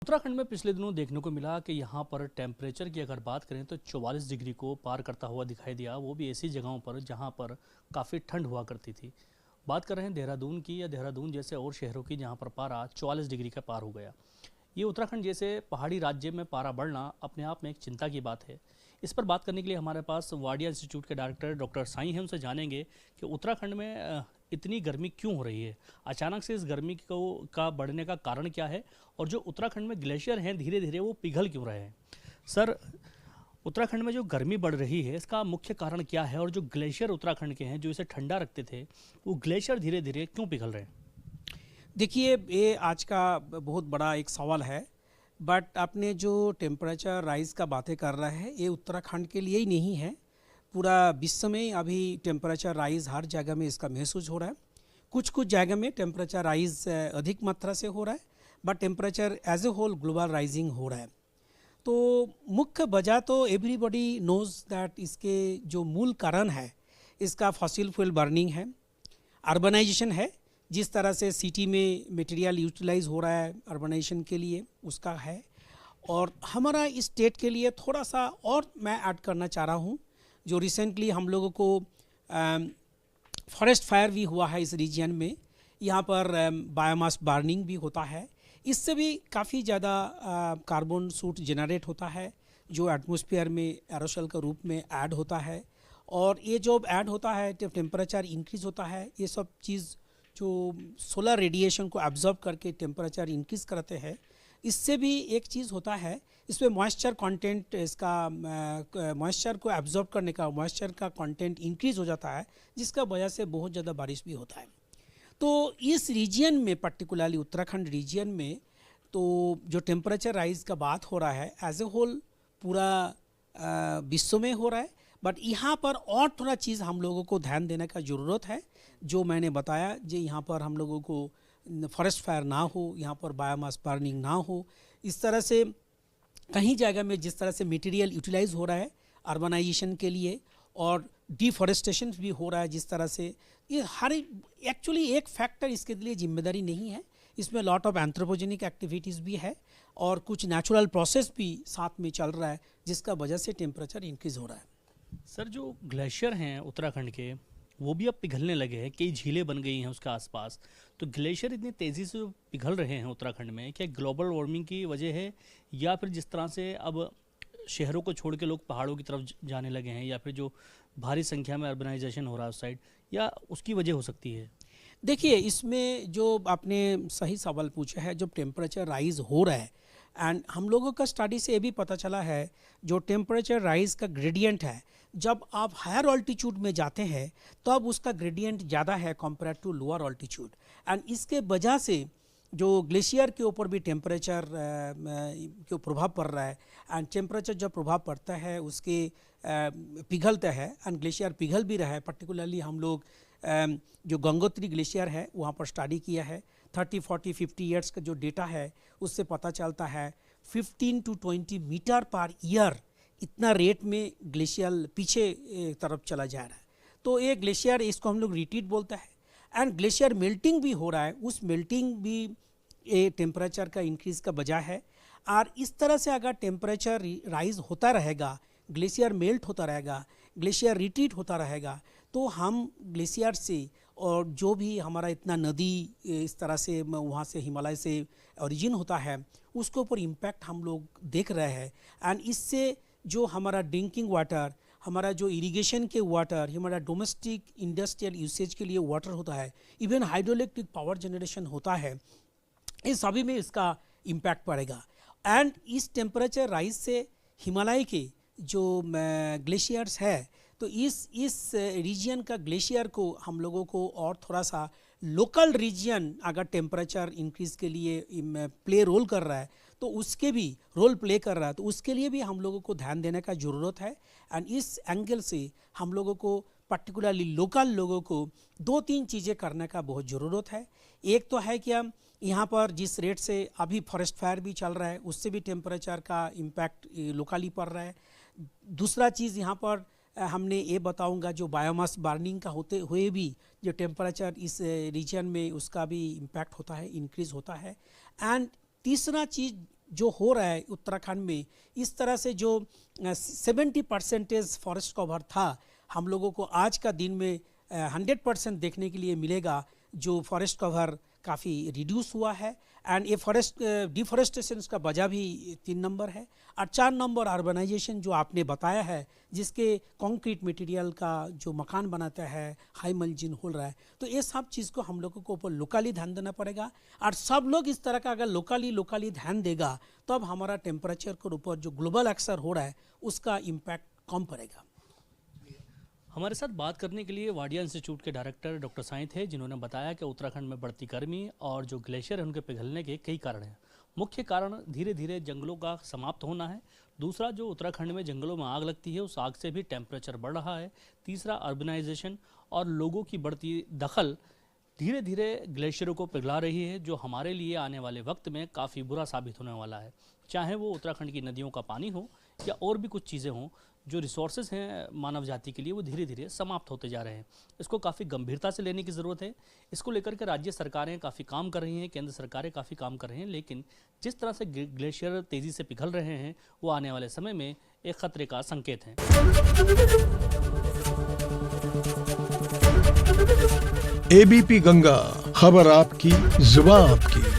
उत्तराखंड में पिछले दिनों देखने को मिला कि यहाँ पर टेम्परेचर की अगर बात करें तो 44 डिग्री को पार करता हुआ दिखाई दिया, वो भी ऐसी जगहों पर जहाँ पर काफ़ी ठंड हुआ करती थी। बात कर रहे हैं देहरादून की या देहरादून जैसे और शहरों की जहाँ पर पारा 44 डिग्री का पार हो गया। ये उत्तराखंड जैसे पहाड़ी राज्य में पारा बढ़ना अपने आप में एक चिंता की बात है। इस पर बात करने के लिए हमारे पास वाडिया इंस्टीट्यूट के डायरेक्टर डॉक्टर साईं हैं, उनसे जानेंगे कि उत्तराखंड में इतनी गर्मी क्यों हो रही है, अचानक से इस गर्मी को का बढ़ने का कारण क्या है और जो उत्तराखंड में ग्लेशियर हैं धीरे धीरे वो पिघल क्यों रहे हैं। सर, उत्तराखंड में जो गर्मी बढ़ रही है इसका मुख्य कारण क्या है और जो ग्लेशियर उत्तराखंड के हैं जो इसे ठंडा रखते थे वो ग्लेशियर धीरे धीरे क्यों पिघल रहे हैं? देखिए, ये आज का बहुत बड़ा एक सवाल है। बट आपने जो टेम्परेचर राइज़ का बातें कर रहा है, ये उत्तराखंड के लिए ही नहीं है, पूरा विश्व में अभी टेम्परेचर राइज़ हर जगह में इसका महसूस हो रहा है। कुछ कुछ जगह में टेम्परेचर राइज़ अधिक मात्रा से हो रहा है, but temperature as a whole global rising हो रहा है। तो मुख्य वजह तो एवरीबॉडी नोज़ दैट इसके जो मूल कारण है, इसका फॉसिल फ्यूल बर्निंग है, अर्बनाइजेशन है। जिस तरह से सिटी में मटेरियल यूटिलाइज हो रहा है अर्बनाइजेशन के लिए, उसका है। और हमारा इस स्टेट के लिए थोड़ा सा और मैं ऐड करना चाह रहा हूँ, जो रिसेंटली हम लोगों को फॉरेस्ट फायर भी हुआ है इस रीजन में। यहाँ पर बायोमास बर्निंग भी होता है, इससे भी काफ़ी ज़्यादा कार्बन सूट जनरेट होता है जो एटमॉस्फेयर में एरोसल के रूप में ऐड होता है। और ये जो ऐड होता है, टेम्परेचर इंक्रीज़ होता है, ये सब चीज़ जो सोलर रेडिएशन को एब्जॉर्ब करके टेम्परेचर इंक्रीज़ करते हैं। इससे भी एक चीज़ होता है, इसमें मॉइस्चर कंटेंट, इसका मॉइस्चर को एब्जॉर्ब करने का मॉइस्चर का कंटेंट इंक्रीज़ हो जाता है, जिसका वजह से बहुत ज़्यादा बारिश भी होता है। तो इस रीजन में, पर्टिकुलरली उत्तराखंड रीजन में, तो जो टेम्परेचर राइज़ का बात हो रहा है एज ए होल पूरा विश्व में हो रहा है। बट यहाँ पर और थोड़ा चीज़ हम लोगों को ध्यान देने का ज़रूरत है, जो मैंने बताया, जो यहाँ पर हम लोगों को फॉरेस्ट फायर ना हो, यहाँ पर बायोमास बर्निंग ना हो। इस तरह से कहीं जगह में जिस तरह से मटेरियल यूटिलाइज हो रहा है अर्बनाइजेशन के लिए, और डिफॉरेस्टेशन भी हो रहा है जिस तरह से, ये हर एक्चुअली एक फैक्टर इसके लिए जिम्मेदारी नहीं है। इसमें लॉट ऑफ एंथ्रोपोजेनिक एक्टिविटीज़ भी है और कुछ नेचुरल प्रोसेस भी साथ में चल रहा है, जिसका वजह से टेम्परेचर इंक्रीज़ हो रहा है। सर, जो ग्लेशियर हैं उत्तराखंड के वो भी अब पिघलने लगे हैं, कई झीलें बन गई हैं उसके आसपास। तो ग्लेशियर इतनी तेज़ी से पिघल रहे हैं उत्तराखंड में, क्या ग्लोबल वार्मिंग की वजह है या फिर जिस तरह से अब शहरों को छोड़ के लोग पहाड़ों की तरफ जाने लगे हैं, या फिर जो भारी संख्या में अर्बनाइजेशन हो रहा है उस साइड, या उसकी वजह हो सकती है? देखिए, इसमें जो आपने सही सवाल पूछा है, जो टेम्परेचर राइज़ हो रहा है, एंड हम लोगों का स्टडी से ये भी पता चला है, जो टेम्परेचर राइज़ का ग्रेडियंट है, जब आप हायर ऑल्टीट्यूड में जाते हैं तब तो उसका ग्रेडियंट ज़्यादा है compare to lower altitude. And इसके वजह से जो ग्लेशियर के ऊपर भी टेम्परेचर के प्रभाव पड़ रहा है। एंड टेम्परेचर जब प्रभाव पड़ता है उसके पिघलता है, एंड ग्लेशियर पिघल भी रहा है। पर्टिकुलरली हम लोग जो गंगोत्री ग्लेशियर है वहाँ पर स्टडी किया है। 30, 40, 50 ईयर्स का जो डेटा है उससे पता चलता है 15 to 20 मीटर पर ईयर इतना रेट में ग्लेशियर पीछे तरफ चला जा रहा है। तो ये ग्लेशियर, इसको हम लोग रिट्रीट बोलता है। एंड ग्लेशियर मेल्टिंग भी हो रहा है, उस मेल्टिंग भी ये टेम्परेचर का इंक्रीज़ का वजह है। और इस तरह से अगर टेम्परेचर राइज होता रहेगा, ग्लेशियर मेल्ट होता रहेगा, ग्लेशियर रिट्रीट होता रहेगा, तो हम ग्लेशियर से, और जो भी हमारा इतना नदी इस तरह से वहाँ से हिमालय से ओरिजिन होता है, उसके ऊपर इम्पैक्ट हम लोग देख रहे हैं। एंड इससे जो हमारा ड्रिंकिंग वाटर, हमारा जो इरिगेशन के वाटर, हमारा डोमेस्टिक इंडस्ट्रियल यूसेज के लिए वाटर होता है, इवन हाइड्रोइलेक्ट्रिक पावर जनरेशन होता है, इस सभी में इसका इम्पैक्ट पड़ेगा। एंड इस टेम्परेचर राइज से हिमालय के जो ग्लेशियर्स है, तो इस रीजन का ग्लेशियर को हम लोगों को और थोड़ा सा लोकल रीजन अगर टेम्परेचर इंक्रीज़ के लिए प्ले रोल कर रहा है, तो उसके भी रोल प्ले कर रहा है, तो उसके लिए भी हम लोगों को ध्यान देने का ज़रूरत है। एंड इस एंगल से हम लोगों को, पर्टिकुलरली लोकल लोगों को, 2-3 चीज़ें करने का बहुत ज़रूरत है। एक तो है कि हम यहाँ पर जिस रेट से अभी फॉरेस्ट फायर भी चल रहा है, उससे भी टेम्परेचर का इम्पैक्ट लोकली पड़ रहा है। दूसरा चीज़ यहाँ पर हमने ये बताऊंगा, जो बायोमास बर्निंग का होते हुए भी जो टेम्परेचर इस रीजन में उसका भी इम्पैक्ट होता है, इंक्रीज़ होता है। एंड तीसरा चीज़ जो हो रहा है उत्तराखंड में, इस तरह से जो 70% फॉरेस्ट कवर था, हम लोगों को आज का दिन में 100% देखने के लिए मिलेगा जो फॉरेस्ट कवर काफ़ी रिड्यूस हुआ है। एंड ये फॉरेस्ट डिफॉरेस्टेशन का वजह भी 3 नंबर है। और 4 नंबर अर्बनाइजेशन जो आपने बताया है, जिसके कंक्रीट मटेरियल का जो मकान बनाता है हाई मार्जिन हो रहा है, तो ये सब चीज़ को हम लोगों को ऊपर लोकली ध्यान देना पड़ेगा। और सब लोग इस तरह का अगर लोकली ध्यान देगा तब हमारा टेम्परेचर के ऊपर जो ग्लोबल एक्सर हो रहा है उसका इम्पैक्ट कम पड़ेगा। हमारे साथ बात करने के लिए वाडिया इंस्टीट्यूट के डायरेक्टर डॉक्टर साईं थे, जिन्होंने बताया कि उत्तराखंड में बढ़ती गर्मी और जो ग्लेशियर है उनके पिघलने के कई कारण हैं। मुख्य कारण धीरे धीरे जंगलों का समाप्त होना है। दूसरा, जो उत्तराखंड में जंगलों में आग लगती है उस आग से भी टेम्परेचर बढ़ रहा है। तीसरा, अर्बनाइजेशन और लोगों की बढ़ती दखल धीरे धीरे ग्लेशियरों को पिघला रही है, जो हमारे लिए आने वाले वक्त में काफ़ी बुरा साबित होने वाला है। चाहे वो उत्तराखंड की नदियों का पानी हो या और भी कुछ चीज़ें हों, जो रिसोर्सेज हैं मानव जाति के लिए, वो धीरे धीरे समाप्त होते जा रहे हैं। इसको काफ़ी गंभीरता से लेने की ज़रूरत है। इसको लेकर के राज्य सरकारें काफ़ी काम कर रही हैं, केंद्र सरकारें काफ़ी काम कर रही हैं, लेकिन जिस तरह से ग्लेशियर तेज़ी से पिघल रहे हैं वो आने वाले समय में एक खतरे का संकेत है। एबीपी गंगा, खबर आपकी, जुबान आपकी।